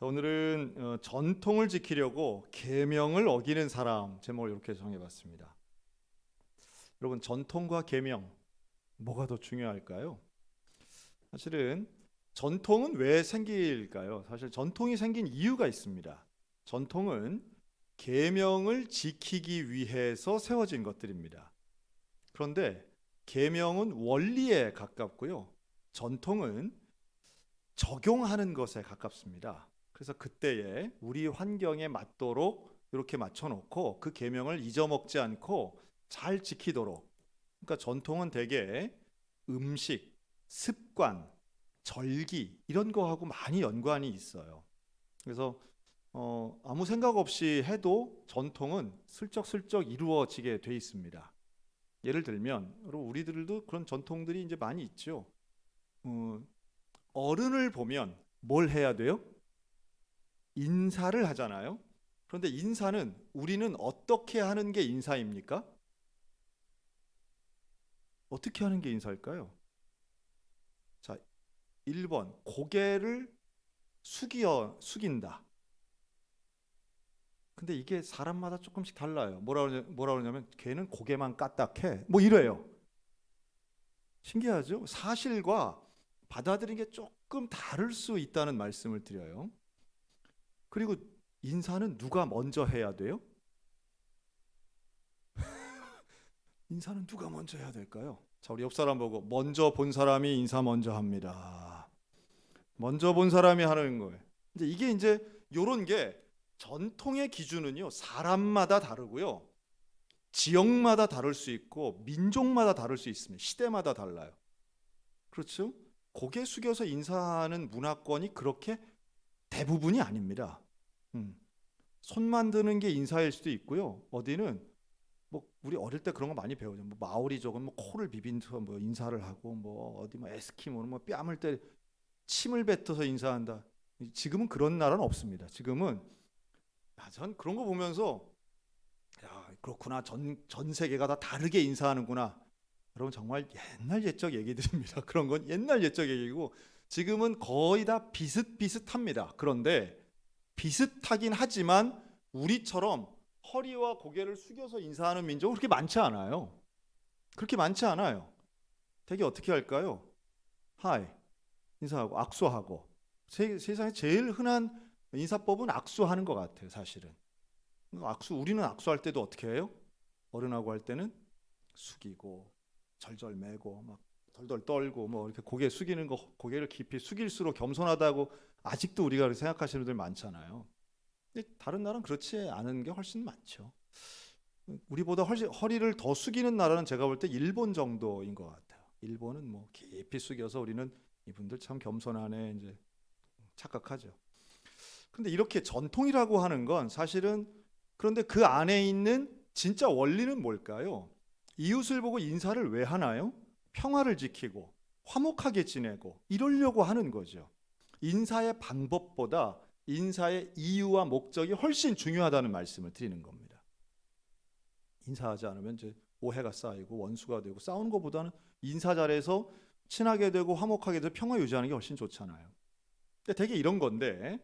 자, 오늘은 전통을 지키려고 계명을 어기는 사람 제목을 이렇게 정해봤습니다. 여러분, 전통과 계명 뭐가 더 중요할까요? 사실은 전통은 왜 생길까요? 사실 전통이 생긴 이유가 있습니다. 전통은 계명을 지키기 위해서 세워진 것들입니다. 그런데 계명은 원리에 가깝고요. 전통은 적용하는 것에 가깝습니다. 그래서 그때에 우리 환경에 맞도록 이렇게 맞춰놓고 그 계명을 잊어먹지 않고 잘 지키도록. 그러니까 전통은 대개 음식, 습관, 절기 이런 거하고 많이 연관이 있어요. 그래서 아무 생각 없이 해도 전통은 슬쩍슬쩍 이루어지게 돼 있습니다. 예를 들면 여러분, 우리들도 그런 전통들이 이제 많이 있죠. 어른을 보면 뭘 해야 돼요? 인사를 하잖아요. 그런데 인사는 우리는 어떻게 하는 게 인사입니까? 어떻게 하는 게 인사일까요? 자, 1번 고개를 숙인다. 근데 이게 사람마다 조금씩 달라요. 뭐라 그러냐면 걔는 고개만 까딱해. 뭐 이래요. 신기하죠? 사실과 받아들이는 게 조금 다를 수 있다는 말씀을 드려요. 그리고 인사는 누가 먼저 해야 돼요? 인사는 누가 먼저 해야 될까요? 자, 우리 옆 사람 보고 먼저 본 사람이 인사 먼저 합니다. 먼저 본 사람이 하는 거예요. 이제 요런 게 전통의 기준은요, 사람마다 다르고요. 지역마다 다를 수 있고 민족마다 다를 수 있습니다. 시대마다 달라요. 그렇죠? 고개 숙여서 인사하는 문화권이 그렇게 대부분이 아닙니다. 손만 드는 게 인사일 수도 있고요. 어디는 뭐 우리 어릴 때 그런 거 많이 배우죠. 뭐 마오리족은 뭐 코를 비빈서 뭐 인사를 하고, 뭐 어디 뭐 에스키모는 뭐 뺨을 때 침을 뱉어서 인사한다. 지금은 그런 나라는 없습니다. 지금은 전 그런 거 보면서 야, 그렇구나. 전 세계가 다 다르게 인사하는구나. 여러분, 정말 옛날 옛적 얘기들입니다. 그런 건 옛날 옛적 얘기고 지금은 거의 다 비슷비슷합니다. 그런데 비슷하긴 하지만 우리처럼 허리와 고개를 숙여서 인사하는 민족은 그렇게 많지 않아요. 그렇게 많지 않아요. 되게 어떻게 할까요? 하이 인사하고 악수하고. 세상에 제일 흔한 인사법은 악수하는 것 같아요. 사실은 우리는 악수할 때도 어떻게 해요? 어른하고 할 때는 숙이고 절절 매고 막 덜덜 떨고 뭐 이렇게 고개 숙이는 거, 고개를 깊이 숙일수록 겸손하다고 아직도 우리가 그렇게 생각하시는 분들 많잖아요. 근데 다른 나라는 그렇지 않은 게 훨씬 많죠. 우리보다 훨씬 허리를 더 숙이는 나라는 제가 볼 때 일본 정도인 것 같아요. 일본은 뭐 깊이 숙여서 우리는 이분들 참 겸손하네 이제 착각하죠. 근데 이렇게 전통이라고 하는 건 사실은, 그런데 그 안에 있는 진짜 원리는 뭘까요? 이웃을 보고 인사를 왜 하나요? 평화를 지키고 화목하게 지내고 이러려고 하는 거죠. 인사의 방법보다 인사의 이유와 목적이 훨씬 중요하다는 말씀을 드리는 겁니다. 인사하지 않으면 이제 오해가 쌓이고 원수가 되고 싸우는 것보다는 인사 잘해서 친하게 되고 화목하게 돼서 평화 유지하는 게 훨씬 좋잖아요. 근데 되게 이런 건데,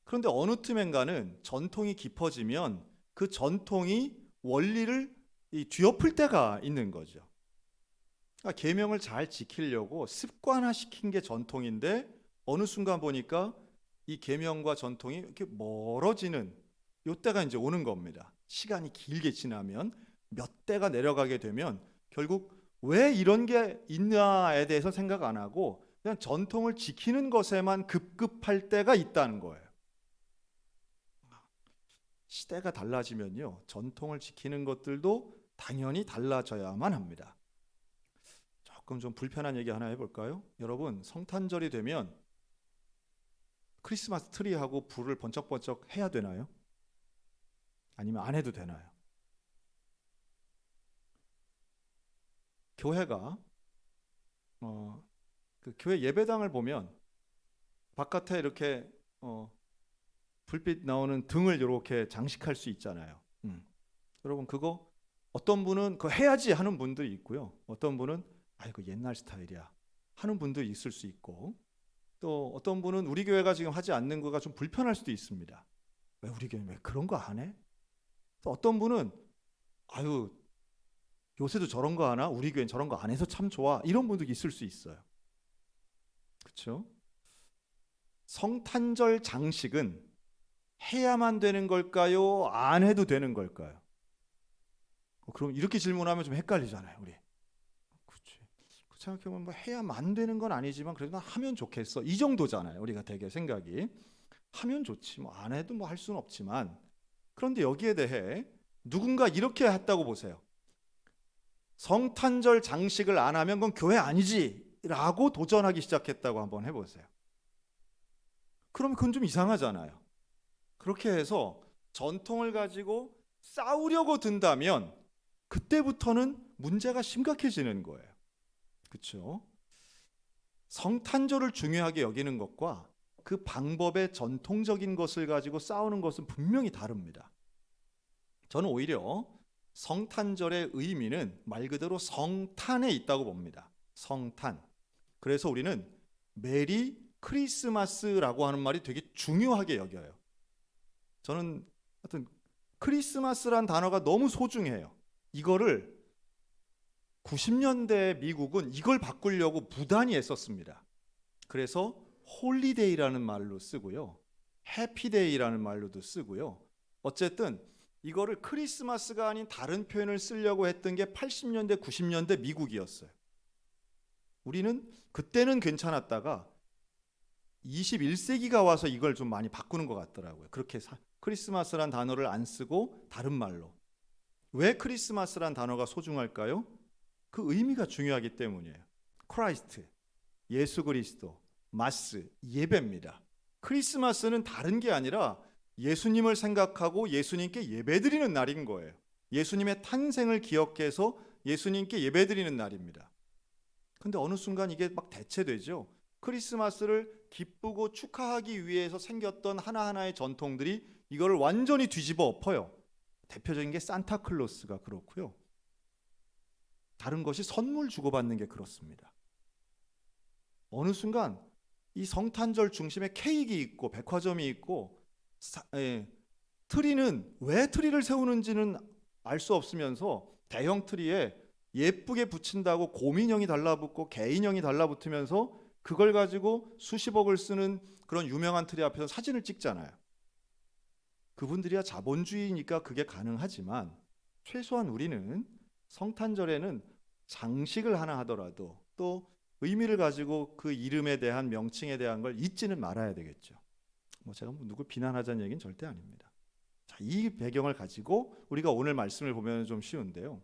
그런데 어느 틈엔가는 전통이 깊어지면 그 전통이 원리를 뒤엎을 때가 있는 거죠. 그러니까 계명을 잘 지키려고 습관화시킨 게 전통인데 어느 순간 보니까 이 계명과 전통이 이렇게 멀어지는 요때가 이제 오는 겁니다. 시간이 길게 지나면 몇 대가 내려가게 되면 결국 왜 이런 게 있나에 대해서 생각 안 하고 그냥 전통을 지키는 것에만 급급할 때가 있다는 거예요. 시대가 달라지면요, 전통을 지키는 것들도 당연히 달라져야만 합니다. 조금 좀 불편한 얘기 하나 해볼까요? 여러분, 성탄절이 되면 크리스마스 트리하고 불을 번쩍번쩍 해야 되나요? 아니면 안 해도 되나요? 교회가 그 교회 예배당을 보면 바깥에 이렇게 불빛 나오는 등을 이렇게 장식할 수 있잖아요. 여러분, 그거 어떤 분은 그거 해야지 하는 분들이 있고요. 어떤 분은 아이고 옛날 스타일이야 하는 분도 있을 수 있고, 또 어떤 분은 우리 교회가 지금 하지 않는 거가 좀 불편할 수도 있습니다. 왜 우리 교회 왜 그런 거 안 해? 또 어떤 분은 아유 요새도 저런 거 하나? 우리 교회는 저런 거 안 해서 참 좋아. 이런 분도 있을 수 있어요. 그렇죠? 성탄절 장식은 해야만 되는 걸까요? 안 해도 되는 걸까요? 그럼 이렇게 질문하면 좀 헷갈리잖아요, 우리. 그렇지. 생각해보면 뭐 해야만 되는 건 아니지만 그래도 난 하면 좋겠어. 이 정도잖아요. 우리가 되게 생각이. 하면 좋지. 뭐 안 해도 뭐 할 수는 없지만. 그런데 여기에 대해 누군가 이렇게 했다고 보세요. 성탄절 장식을 안 하면 그건 교회 아니지 라고 도전하기 시작했다고 한번 해보세요. 그러면 그건 좀 이상하잖아요. 그렇게 해서 전통을 가지고 싸우려고 든다면 그때부터는 문제가 심각해지는 거예요. 그렇죠? 성탄절을 중요하게 여기는 것과 그 방법의 전통적인 것을 가지고 싸우는 것은 분명히 다릅니다. 저는 오히려 성탄절의 의미는 말 그대로 성탄에 있다고 봅니다. 성탄. 그래서 우리는 메리 크리스마스라고 하는 말이 되게 중요하게 여겨요. 저는 하여튼 크리스마스란 단어가 너무 소중해요. 이거를 90년대 미국은 이걸 바꾸려고 무단히 애썼습니다. 그래서 홀리데이라는 말로 쓰고요. 해피데이라는 말로도 쓰고요. 어쨌든 이거를 크리스마스가 아닌 다른 표현을 쓰려고 했던 게 80년대, 90년대 미국이었어요. 우리는 그때는 괜찮았다가 21세기가 와서 이걸 좀 많이 바꾸는 것 같더라고요. 그렇게 크리스마스란 단어를 안 쓰고 다른 말로. 왜 크리스마스란 단어가 소중할까요? 그 의미가 중요하기 때문이에요. 크라이스트, 예수 그리스도, 마스, 예배입니다. 크리스마스는 다른 게 아니라 예수님을 생각하고 예수님께 예배드리는 날인 거예요. 예수님의 탄생을 기억해서 예수님께 예배드리는 날입니다. 근데 어느 순간 이게 막 대체되죠. 크리스마스를 기쁘고 축하하기 위해서 생겼던 하나하나의 전통들이 이거를 완전히 뒤집어 엎어요. 대표적인 게 산타클로스가 그렇고요. 다른 것이 선물 주고받는 게 그렇습니다. 어느 순간 이 성탄절 중심에 케이크 있고 백화점이 있고 트리는 왜 트리를 세우는지는 알 수 없으면서 대형 트리에 예쁘게 붙인다고 곰인형이 달라붙고 개인형이 달라붙으면서 그걸 가지고 수십억을 쓰는 그런 유명한 트리 앞에서 사진을 찍잖아요. 그분들이야 자본주의니까 그게 가능하지만 최소한 우리는 성탄절에는 장식을 하나 하더라도 또 의미를 가지고 그 이름에 대한 명칭에 대한 걸 잊지는 말아야 되겠죠. 뭐 제가 누구 비난하자는 얘기는 절대 아닙니다. 자, 이 배경을 가지고 우리가 오늘 말씀을 보면 좀 쉬운데요.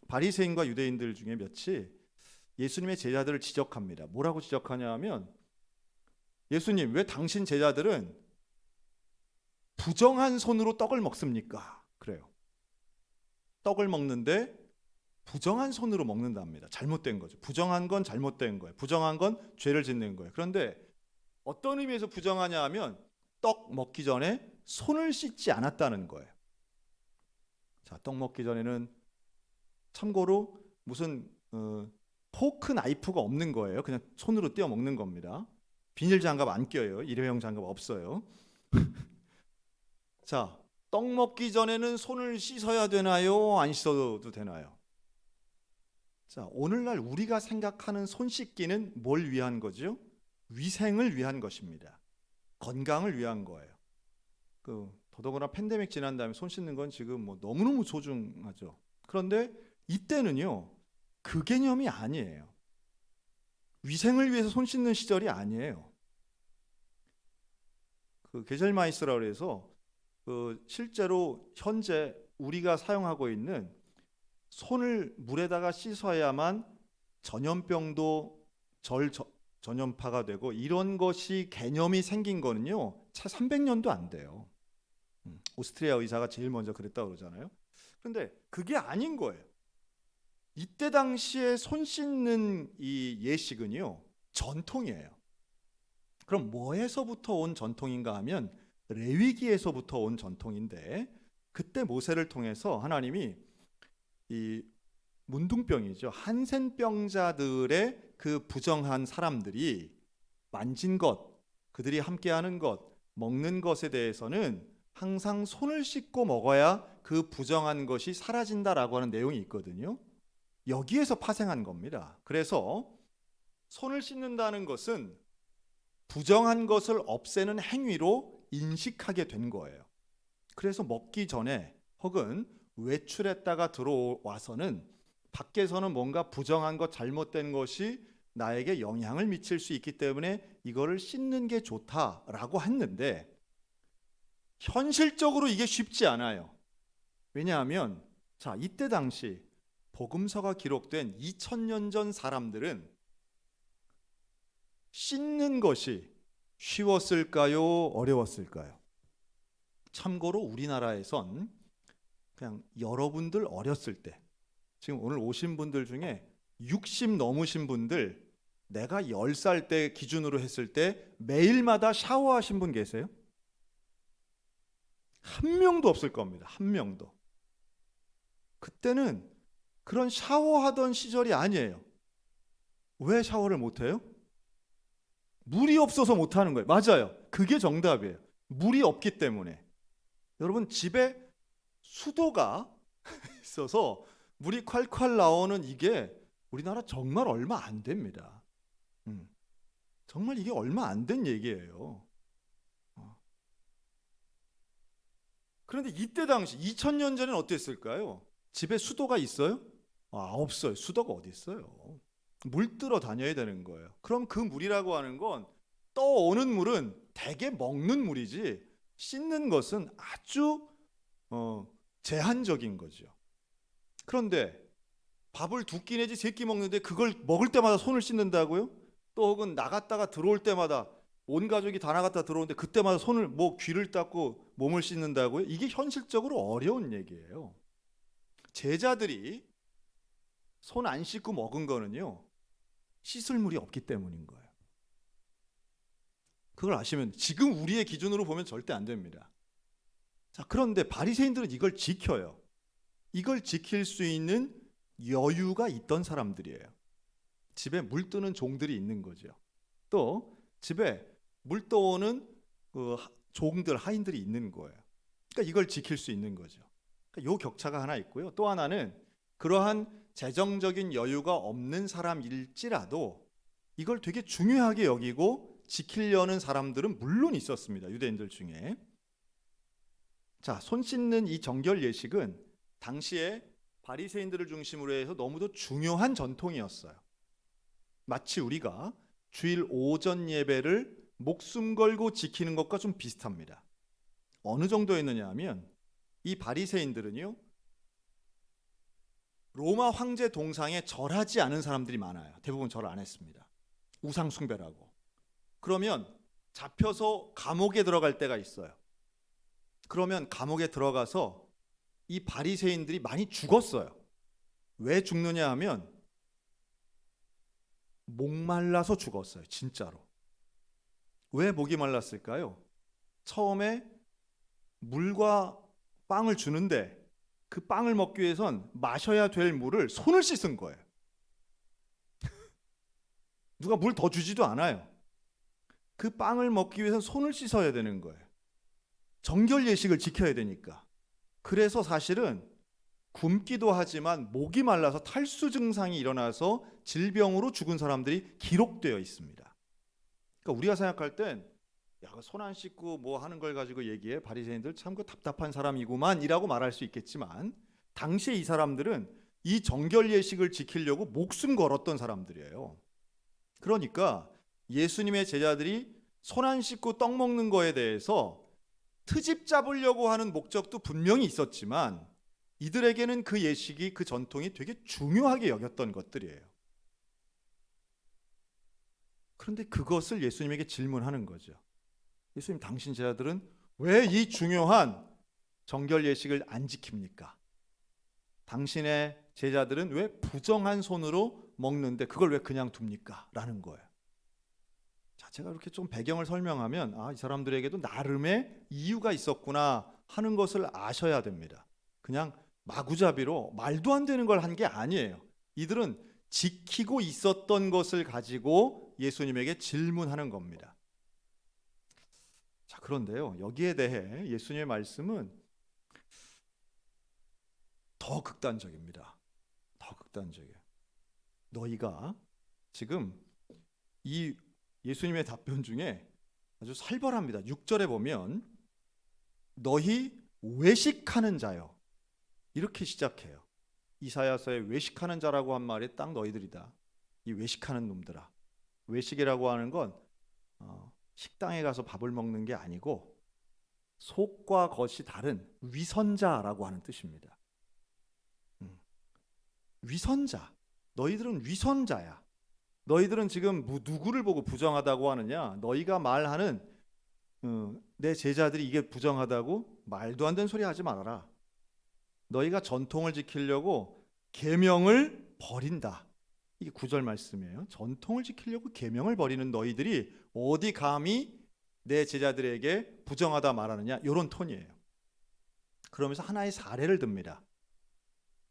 바리새인과 유대인들 중에 몇이 예수님의 제자들을 지적합니다. 뭐라고 지적하냐 하면 예수님, 왜 당신 제자들은 부정한 손으로 떡을 먹습니까? 그래요. 떡을 먹는데 부정한 손으로 먹는답니다. 잘못된 거죠. 부정한 건 잘못된 거예요. 부정한 건 죄를 짓는 거예요. 그런데 어떤 의미에서 부정하냐 하면 떡 먹기 전에 손을 씻지 않았다는 거예요. 자, 떡 먹기 전에는 참고로 무슨 포크 나이프가 없는 거예요. 그냥 손으로 떼어 먹는 겁니다. 비닐 장갑 안 껴요. 일회용 장갑 없어요. 자, 떡 먹기 전에는 손을 씻어야 되나요? 안 씻어도 되나요? 자, 오늘날 우리가 생각하는 손 씻기는 뭘 위한 거죠? 위생을 위한 것입니다. 건강을 위한 거예요. 더더구나 팬데믹 지난 다음에 손 씻는 건 지금 뭐 너무너무 소중하죠. 그런데 이때는요, 그 개념이 아니에요. 위생을 위해서 손 씻는 시절이 아니에요. 게젤마이스라고 해서 실제로 현재 우리가 사용하고 있는 손을 물에다가 씻어야만 전염병도 전염파가 되고 이런 것이 개념이 생긴 거는요, 채 300년도 안 돼요. 오스트리아 의사가 제일 먼저 그랬다고 그러잖아요. 그런데 그게 아닌 거예요. 이때 당시에 손 씻는 이 예식은요, 전통이에요. 그럼 뭐에서부터 온 전통인가 하면 레위기에서부터 온 전통인데, 그때 모세를 통해서 하나님이 이 문둥병이죠, 한센병자들의 그 부정한 사람들이 만진 것, 그들이 함께하는 것, 먹는 것에 대해서는 항상 손을 씻고 먹어야 그 부정한 것이 사라진다라고 하는 내용이 있거든요. 여기에서 파생한 겁니다. 그래서 손을 씻는다는 것은 부정한 것을 없애는 행위로 인식하게 된 거예요. 그래서 먹기 전에 혹은 외출했다가 들어와서는 밖에서는 뭔가 부정한 것, 잘못된 것이 나에게 영향을 미칠 수 있기 때문에 이거를 씻는 게 좋다라고 했는데 현실적으로 이게 쉽지 않아요. 왜냐하면 자, 이때 당시 복음서가 기록된 2000년 전 사람들은 씻는 것이 쉬웠을까요? 어려웠을까요? 참고로 우리나라에선 그냥 여러분들 어렸을 때, 지금 오늘 오신 분들 중에 60 넘으신 분들, 내가 10살 때 기준으로 했을 때 매일마다 샤워하신 분 계세요? 한 명도 없을 겁니다. 한 명도. 그때는 그런 샤워하던 시절이 아니에요. 왜 샤워를 못해요? 물이 없어서 못하는 거예요. 맞아요. 그게 정답이에요. 물이 없기 때문에. 여러분, 집에 수도가 있어서 물이 콸콸 나오는 이게 우리나라 정말 얼마 안 됩니다. 정말 이게 얼마 안 된 얘기예요. 그런데 이때 당시 2000년 전에는 어땠을까요? 집에 수도가 있어요? 없어요. 수도가 어디 있어요? 물 뜨러 다녀야 되는 거예요. 그럼 그 물이라고 하는 건 떠오는 물은 대개 먹는 물이지 씻는 것은 아주 제한적인 거죠. 그런데 밥을 2끼 내지 3끼 먹는데 그걸 먹을 때마다 손을 씻는다고요? 또 혹은 나갔다가 들어올 때마다 온 가족이 다 나갔다 들어오는데 그때마다 손을 귀를 닦고 몸을 씻는다고요? 이게 현실적으로 어려운 얘기예요. 제자들이 손 안 씻고 먹은 거는요, 씻을 물이 없기 때문인 거예요. 그걸 아시면 지금 우리의 기준으로 보면 절대 안 됩니다. 자, 그런데 바리새인들은 이걸 지켜요. 이걸 지킬 수 있는 여유가 있던 사람들이에요. 집에 물 뜨는 종들이 있는 거죠. 또 집에 물 떠오는 종들, 하인들이 있는 거예요. 그러니까 이걸 지킬 수 있는 거죠. 그러니까 요 격차가 하나 있고요. 또 하나는 그러한 재정적인 여유가 없는 사람일지라도 이걸 되게 중요하게 여기고 지키려는 사람들은 물론 있었습니다. 유대인들 중에. 자, 손 씻는 이 정결 예식은 당시에 바리새인들을 중심으로 해서 너무도 중요한 전통이었어요. 마치 우리가 주일 오전 예배를 목숨 걸고 지키는 것과 좀 비슷합니다. 어느 정도였느냐 하면 이 바리새인들은요, 로마 황제 동상에 절하지 않은 사람들이 많아요. 대부분 절 안 했습니다. 우상 숭배라고. 그러면 잡혀서 감옥에 들어갈 때가 있어요. 그러면 감옥에 들어가서 이 바리새인들이 많이 죽었어요. 왜 죽느냐 하면 목말라서 죽었어요. 진짜로. 왜 목이 말랐을까요? 처음에 물과 빵을 주는데 그 빵을 먹기 위해선 마셔야 될 물을 손을 씻은 거예요. 누가 물 더 주지도 않아요. 그 빵을 먹기 위해선 손을 씻어야 되는 거예요. 정결 예식을 지켜야 되니까. 그래서 사실은 굶기도 하지만 목이 말라서 탈수 증상이 일어나서 질병으로 죽은 사람들이 기록되어 있습니다. 그러니까 우리가 생각할 땐 손 안 씻고 뭐 하는 걸 가지고 얘기해, 바리새인들 참 그 답답한 사람이구만 이라고 말할 수 있겠지만, 당시에 이 사람들은 이 정결 예식을 지키려고 목숨 걸었던 사람들이에요. 그러니까 예수님의 제자들이 손 안 씻고 떡 먹는 거에 대해서 트집 잡으려고 하는 목적도 분명히 있었지만 이들에게는 그 예식이, 그 전통이 되게 중요하게 여겼던 것들이에요. 그런데 그것을 예수님에게 질문하는 거죠. 예수님, 당신 제자들은 왜 이 중요한 정결 예식을 안 지킵니까? 당신의 제자들은 왜 부정한 손으로 먹는데 그걸 왜 그냥 둡니까? 라는 거예요. 자, 제가 이렇게 좀 배경을 설명하면 이 사람들에게도 나름의 이유가 있었구나 하는 것을 아셔야 됩니다. 그냥 마구잡이로 말도 안 되는 걸 한 게 아니에요. 이들은 지키고 있었던 것을 가지고 예수님에게 질문하는 겁니다. 자, 그런데요, 여기에 대해 예수님의 말씀은 더 극단적입니다. 더 극단적이에요. 너희가 지금 이 예수님의 답변 중에 아주 살벌합니다. 6절에 보면 너희 외식하는 자요, 이렇게 시작해요. 이사야서에 외식하는 자라고 한 말이 딱 너희들이다. 이 외식하는 놈들아. 외식이라고 하는 건 식당에 가서 밥을 먹는 게 아니고 속과 겉이 다른 위선자라고 하는 뜻입니다. 위선자. 너희들은 위선자야. 너희들은 지금 누구를 보고 부정하다고 하느냐? 너희가 말하는 내 제자들이 이게 부정하다고 말도 안 되는 소리 하지 말아라. 너희가 전통을 지키려고 계명을 버린다. 이게 9절 말씀이에요. 전통을 지키려고 계명을 버리는 너희들이 어디 감히 내 제자들에게 부정하다 말하느냐, 이런 톤이에요. 그러면서 하나의 사례를 듭니다.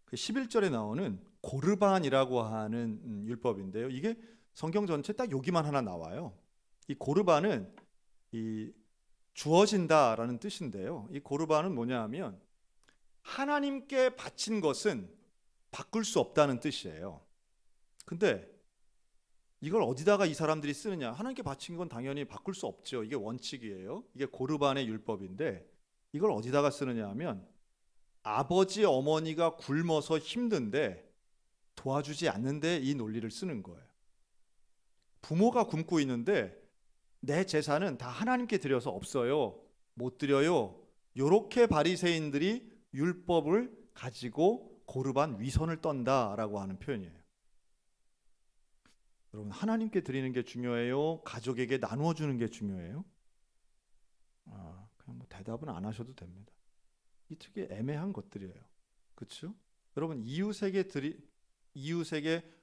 그 11절에 나오는 고르반이라고 하는 율법인데요. 이게 성경 전체 딱 여기만 하나 나와요. 이 고르반은 이 주어진다라는 뜻인데요. 이 고르반은 뭐냐 하면 하나님께 바친 것은 바꿀 수 없다는 뜻이에요. 근데 이걸 어디다가 이 사람들이 쓰느냐? 하나님께 바친 건 당연히 바꿀 수 없죠. 이게 원칙이에요. 이게 고르반의 율법인데 이걸 어디다가 쓰느냐 하면 아버지 어머니가 굶어서 힘든데 도와주지 않는데 이 논리를 쓰는 거예요. 부모가 굶고 있는데 내 재산은 다 하나님께 드려서 없어요, 못 드려요, 요렇게 바리새인들이 율법을 가지고 고르반 위선을 떤다라고 하는 표현이에요. 여러분, 하나님께 드리는 게 중요해요, 가족에게 나누어 주는 게 중요해요? 그냥 뭐 대답은 안 하셔도 됩니다. 이 되게 애매한 것들이에요. 그렇죠? 여러분, 이웃에게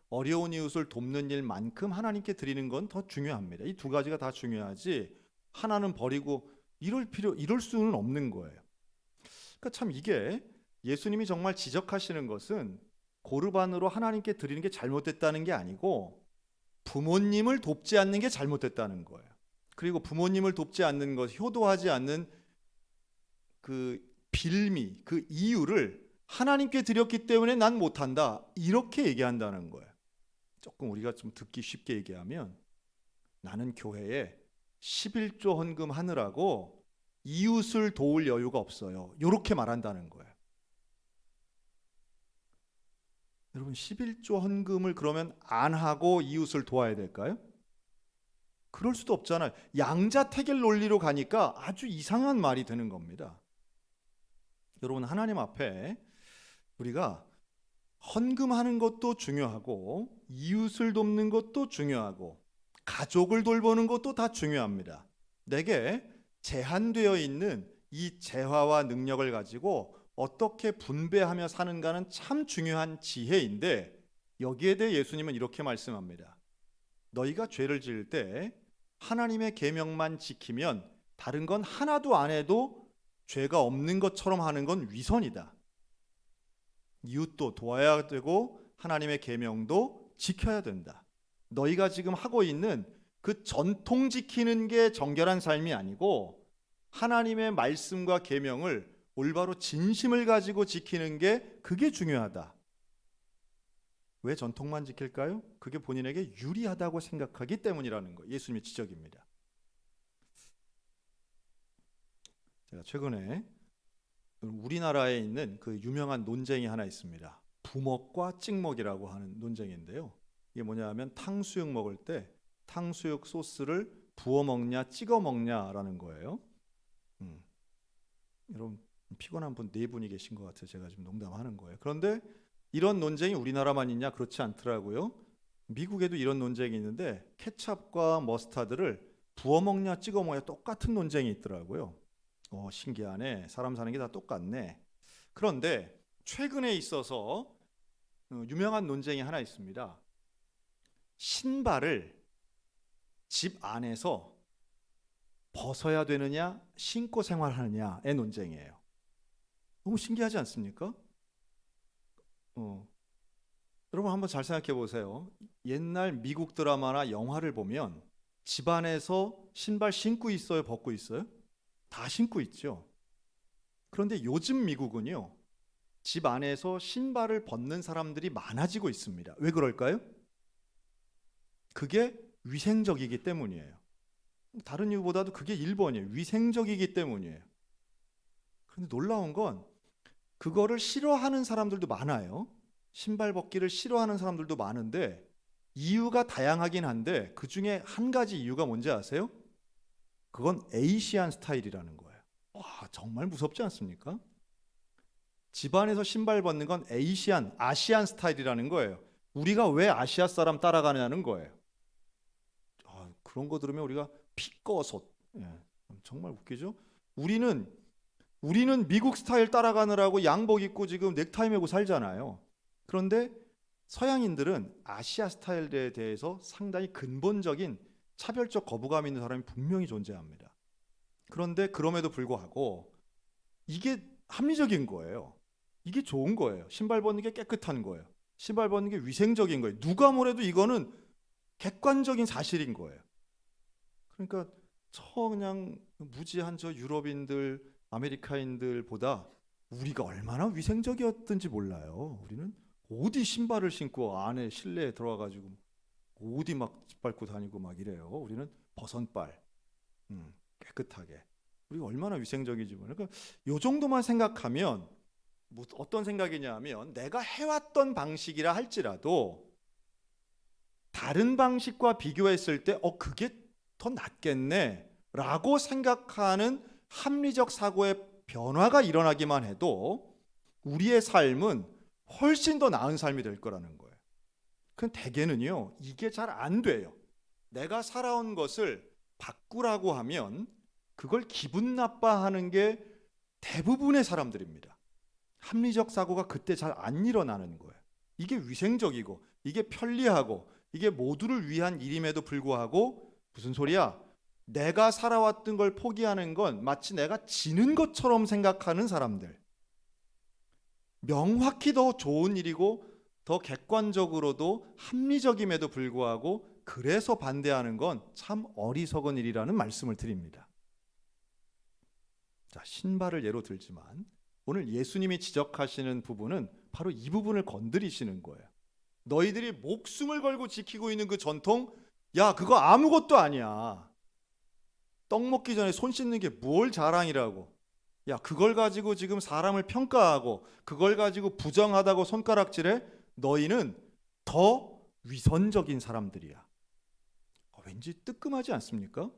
어려운 이웃을 돕는 일만큼 하나님께 드리는 건 더 중요합니다. 이 두 가지가 다 중요하지 하나는 버리고 이럴 수는 없는 거예요. 그러니까 참 이게 예수님이 정말 지적하시는 것은 고르반으로 하나님께 드리는 게 잘못됐다는 게 아니고 부모님을 돕지 않는 게 잘못됐다는 거예요. 그리고 부모님을 돕지 않는 것, 효도하지 않는 그 빌미, 그 이유를 하나님께 드렸기 때문에 난 못한다, 이렇게 얘기한다는 거예요. 조금 우리가 좀 듣기 쉽게 얘기하면 나는 교회에 11조 헌금하느라고 이웃을 도울 여유가 없어요, 이렇게 말한다는 거예요. 여러분, 11조 헌금을 그러면 안 하고 이웃을 도와야 될까요? 그럴 수도 없잖아요. 양자택일 논리로 가니까 아주 이상한 말이 되는 겁니다. 여러분, 하나님 앞에 우리가 헌금하는 것도 중요하고 이웃을 돕는 것도 중요하고 가족을 돌보는 것도 다 중요합니다. 내게 제한되어 있는 이 재화와 능력을 가지고 어떻게 분배하며 사는가는 참 중요한 지혜인데 여기에 대해 예수님은 이렇게 말씀합니다. 너희가 죄를 지을 때 하나님의 계명만 지키면 다른 건 하나도 안 해도 죄가 없는 것처럼 하는 건 위선이다. 이웃도 도와야 되고 하나님의 계명도 지켜야 된다. 너희가 지금 하고 있는 그 전통 지키는 게 정결한 삶이 아니고 하나님의 말씀과 계명을 올바로 진심을 가지고 지키는 게 그게 중요하다. 왜 전통만 지킬까요? 그게 본인에게 유리하다고 생각하기 때문이라는 거, 예수님의 지적입니다. 제가 최근에 우리나라에 있는 그 유명한 논쟁이 하나 있습니다. 부먹과 찍먹이라고 하는 논쟁인데요. 이게 뭐냐면 탕수육 먹을 때 탕수육 소스를 부어 먹냐 찍어 먹냐라는 거예요. 여러분, 피곤한 분 4분이 계신 것 같아요. 제가 지금 농담하는 거예요. 그런데 이런 논쟁이 우리나라만 있냐? 그렇지 않더라고요. 미국에도 이런 논쟁이 있는데 케찹과 머스타드를 부어 먹냐 찍어 먹냐 똑같은 논쟁이 있더라고요. 신기하네. 사람 사는 게 다 똑같네. 그런데 최근에 있어서 유명한 논쟁이 하나 있습니다. 신발을 집 안에서 벗어야 되느냐 신고 생활하느냐의 논쟁이에요. 너무 신기하지 않습니까? 여러분 한번 잘 생각해 보세요. 옛날 미국 드라마나 영화를 보면 집안에서 신발 신고 있어요, 벗고 있어요? 다 신고 있죠. 그런데 요즘 미국은요, 집 안에서 신발을 벗는 사람들이 많아지고 있습니다. 왜 그럴까요? 그게 위생적이기 때문이에요. 다른 이유보다도 그게 1번이에요. 위생적이기 때문이에요. 그런데 놀라운 건 그거를 싫어하는 사람들도 많아요. 신발 벗기를 싫어하는 사람들도 많은데 이유가 다양하긴 한데 그 중에 한 가지 이유가 뭔지 아세요? 그건 에이시안 스타일이라는 거예요. 와, 정말 무섭지 않습니까? 집안에서 신발 벗는 건 아시안 스타일이라는 거예요. 우리가 왜 아시아 사람 따라가냐는 거예요. 그런 거 들으면 우리가 피꺼섯. 예, 정말 웃기죠? 우리는 미국 스타일 따라가느라고 양복 입고 지금 넥타이 메고 살잖아요. 그런데 서양인들은 아시아 스타일에 대해서 상당히 근본적인 차별적 거부감 있는 사람이 분명히 존재합니다. 그런데 그럼에도 불구하고 이게 합리적인 거예요. 이게 좋은 거예요. 신발 벗는 게 깨끗한 거예요. 신발 벗는 게 위생적인 거예요. 누가 뭐래도 이거는 객관적인 사실인 거예요. 그러니까 그냥 무지한 저 유럽인들, 아메리카인들보다 우리가 얼마나 위생적이었던지 몰라요. 우리는 어디 신발을 신고 안에 실내에 들어와가지고 어디 막 짓밟고 다니고 막 이래요. 우리는 버선발, 깨끗하게. 우리가 얼마나 위생적이지 몰라요. 그러니까 요 정도만 생각하면 어떤 생각이냐면 내가 해왔던 방식이라 할지라도 다른 방식과 비교했을 때 그게 더 낫겠네 라고 생각하는 합리적 사고의 변화가 일어나기만 해도 우리의 삶은 훨씬 더 나은 삶이 될 거라는 거예요. 근데 대개는요, 이게 잘 안 돼요. 내가 살아온 것을 바꾸라고 하면 그걸 기분 나빠하는 게 대부분의 사람들입니다. 합리적 사고가 그때 잘 안 일어나는 거예요. 이게 위생적이고 이게 편리하고 이게 모두를 위한 일임에도 불구하고 무슨 소리야? 내가 살아왔던 걸 포기하는 건 마치 내가 지는 것처럼 생각하는 사람들. 명확히 더 좋은 일이고 더 객관적으로도 합리적임에도 불구하고 그래서 반대하는 건 참 어리석은 일이라는 말씀을 드립니다. 자, 신발을 예로 들지만 오늘 예수님이 지적하시는 부분은 바로 이 부분을 건드리시는 거예요. 너희들이 목숨을 걸고 지키고 있는 그 전통, 야, 그거 아무것도 아니야. 떡 먹기 전에 손 씻는 게 뭘 자랑이라고. 야, 그걸 가지고 지금 사람을 평가하고 그걸 가지고 부정하다고 손가락질해? 너희는 더 위선적인 사람들이야. 왠지 뜨끔하지 않습니까?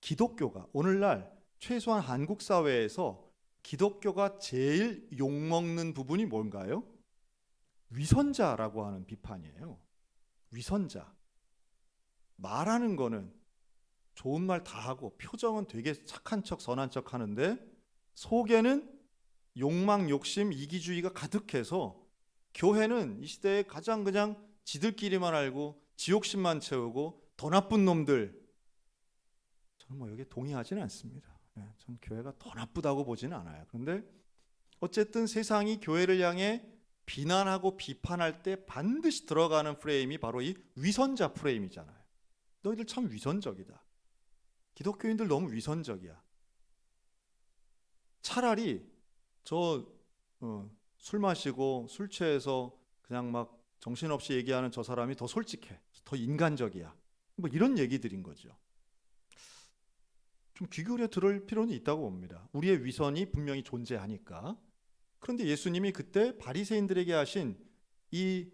기독교가 오늘날 최소한 한국 사회에서 기독교가 제일 욕먹는 부분이 뭔가요? 위선자라고 하는 비판이에요. 위선자. 말하는 거는 좋은 말 다 하고 표정은 되게 착한 척 선한 척 하는데 속에는 욕망, 욕심, 이기주의가 가득해서 교회는 이 시대에 가장 그냥 지들끼리만 알고 지욕심만 채우고 더 나쁜 놈들. 저는 여기에 동의하지는 않습니다. 전 교회가 더 나쁘다고 보지는 않아요. 그런데 어쨌든 세상이 교회를 향해 비난하고 비판할 때 반드시 들어가는 프레임이 바로 이 위선자 프레임이잖아요. 너희들 참 위선적이다. 기독교인들 너무 위선적이야. 차라리 술 마시고 술 취해서 그냥 막 정신없이 얘기하는 저 사람이 더 솔직해, 더 인간적이야. 이런 얘기들인 거죠. 좀 귀 기울여 들을 필요는 있다고 봅니다. 우리의 위선이 분명히 존재하니까. 그런데 예수님이 그때 바리새인들에게 하신 이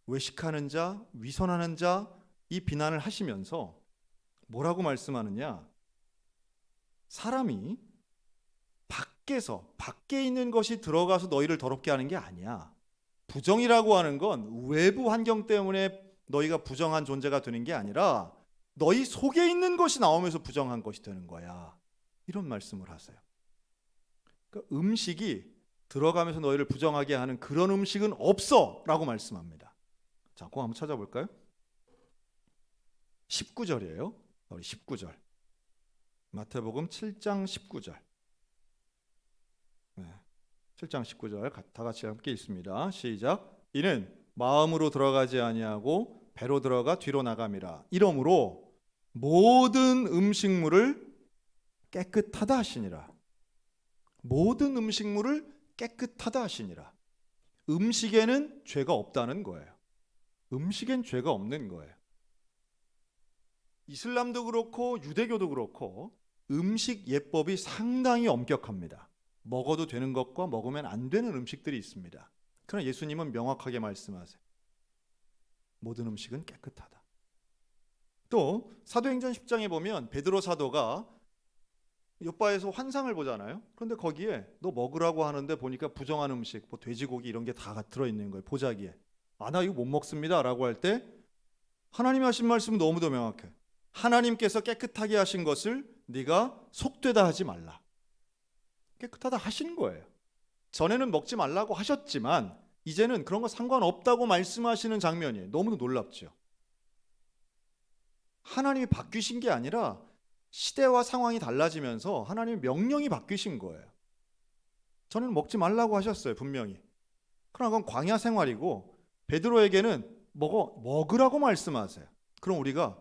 외식하는 자, 위선하는 자 이 비난을 하시면서 뭐라고 말씀하느냐? 사람이 밖에 있는 것이 들어가서 너희를 더럽게 하는 게 아니야. 부정이라고 하는 건 외부 환경 때문에 너희가 부정한 존재가 되는 게 아니라 너희 속에 있는 것이 나오면서 부정한 것이 되는 거야. 이런 말씀을 하세요. 그러니까 음식이 들어가면서 너희를 부정하게 하는 그런 음식은 없어 라고 말씀합니다. 자, 그거 한번 찾아볼까요? 19절이에요. 우리 19절. 마태복음 7장 19절. 7장 19절 다 같이 함께 읽습니다. 시작. 이는 마음으로 들어가지 아니하고 배로 들어가 뒤로 나감이라. 이러므로 모든 음식물을 깨끗하다 하시니라. 모든 음식물을 깨끗하다 하시니라. 음식에는 죄가 없다는 거예요. 음식엔 죄가 없는 거예요. 이슬람도 그렇고 유대교도 그렇고 음식 예법이 상당히 엄격합니다. 먹어도 되는 것과 먹으면 안 되는 음식들이 있습니다. 그러나 예수님은 명확하게 말씀하세요. 모든 음식은 깨끗하다. 또 사도행전 10장에 보면 베드로 사도가 요바에서 환상을 보잖아요. 그런데 거기에 너 먹으라고 하는데 보니까 부정한 음식, 뭐 돼지고기 이런 게 다 들어있는 거예요. 보자기에. 나 이거 못 먹습니다 라고 할 때 하나님이 하신 말씀은 너무도 명확해. 하나님께서 깨끗하게 하신 것을 네가 속되다 하지 말라. 깨끗하다 하신 거예요. 전에는 먹지 말라고 하셨지만 이제는 그런 거 상관없다고 말씀하시는 장면이에요. 너무도 놀랍죠. 하나님이 바뀌신 게 아니라 시대와 상황이 달라지면서 하나님의 명령이 바뀌신 거예요. 전에는 먹지 말라고 하셨어요, 분명히. 그러나 그건 광야 생활이고 베드로에게는 먹으라고 말씀하세요. 그럼 우리가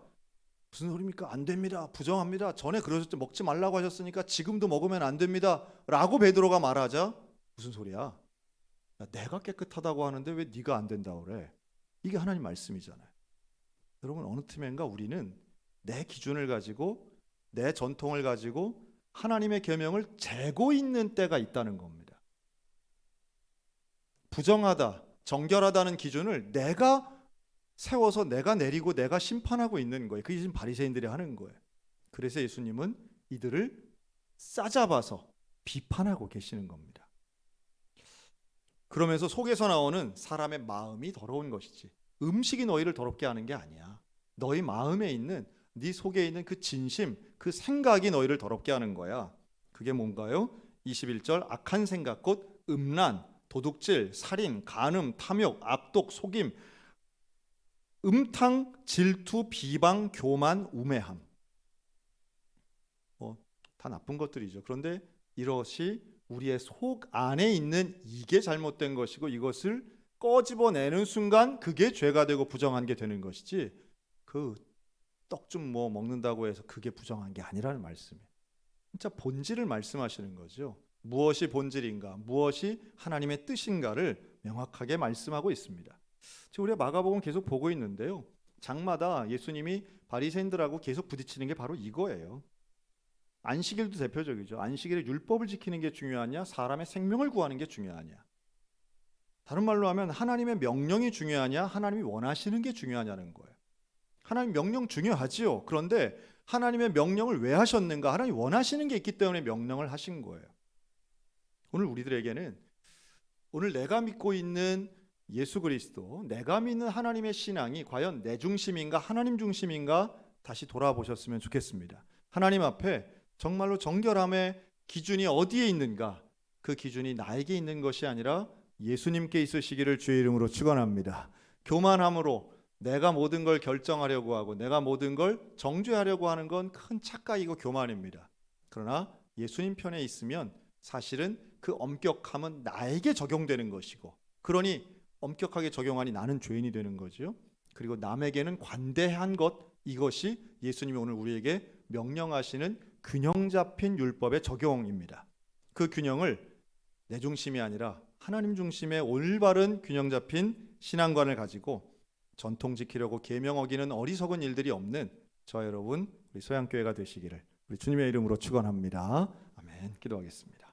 무슨 소리입니까? 안 됩니다. 부정합니다. 전에 그러셨을 때 먹지 말라고 하셨으니까 지금도 먹으면 안 됩니다. 라고 베드로가 말하자 무슨 소리야? 야, 내가 깨끗하다고 하는데 왜 네가 안 된다고 그래? 이게 하나님 말씀이잖아요. 여러분 어느 틈엔가 우리는 내 기준을 가지고 내 전통을 가지고 하나님의 계명을 재고 있는 때가 있다는 겁니다. 부정하다, 정결하다는 기준을 내가 세워서 내가 내리고 내가 심판하고 있는 거예요. 그게 지금 바리새인들이 하는 거예요. 그래서 예수님은 이들을 싸잡아서 비판하고 계시는 겁니다. 그러면서 속에서 나오는 사람의 마음이 더러운 것이지 음식이 너희를 더럽게 하는 게 아니야. 너희 마음에 있는 네 속에 있는 그 진심, 그 생각이 너희를 더럽게 하는 거야. 그게 뭔가요? 21절 악한 생각 곧 음란, 도둑질, 살인, 간음, 탐욕, 압독, 속임, 음탕, 질투, 비방, 교만, 우매함. 다 나쁜 것들이죠. 그런데 이것이 우리의 속 안에 있는 이게 잘못된 것이고 이것을 꺼집어내는 순간 그게 죄가 되고 부정한 게 되는 것이지 그 떡 좀 뭐 먹는다고 해서 그게 부정한 게 아니라는 말씀이에요. 진짜 본질을 말씀하시는 거죠. 무엇이 본질인가, 무엇이 하나님의 뜻인가를 명확하게 말씀하고 있습니다. 지금 우리가 마가복음 계속 보고 있는데요. 장마다 예수님이 바리새인들하고 계속 부딪히는 게 바로 이거예요. 안식일도 대표적이죠. 안식일에 율법을 지키는 게 중요하냐, 사람의 생명을 구하는 게 중요하냐. 다른 말로 하면 하나님의 명령이 중요하냐, 하나님이 원하시는 게 중요하냐는 거예요. 하나님 명령 중요하지요. 그런데 하나님의 명령을 왜 하셨는가? 하나님 원하시는 게 있기 때문에 명령을 하신 거예요. 오늘 우리들에게는 오늘 내가 믿고 있는 예수 그리스도, 내가 믿는 하나님의 신앙이 과연 내 중심인가 하나님 중심인가 다시 돌아보셨으면 좋겠습니다. 하나님 앞에 정말로 정결함의 기준이 어디에 있는가? 그 기준이 나에게 있는 것이 아니라 예수님께 있으시기를 주의 이름으로 축원합니다. 교만함으로 내가 모든 걸 결정하려고 하고 내가 모든 걸 정죄하려고 하는 건 큰 착각이고 교만입니다. 그러나 예수님 편에 있으면 사실은 그 엄격함은 나에게 적용되는 것이고 그러니 엄격하게 적용하니 나는 죄인이 되는 거죠. 그리고 남에게는 관대한 것, 이것이 예수님이 오늘 우리에게 명령하시는 균형 잡힌 율법의 적용입니다. 그 균형을 내 중심이 아니라 하나님 중심의 올바른 균형 잡힌 신앙관을 가지고 전통 지키려고 계명 어기는 어리석은 일들이 없는 저와 여러분 우리 소양교회가 되시기를 우리 주님의 이름으로 축원합니다. 아멘. 기도하겠습니다.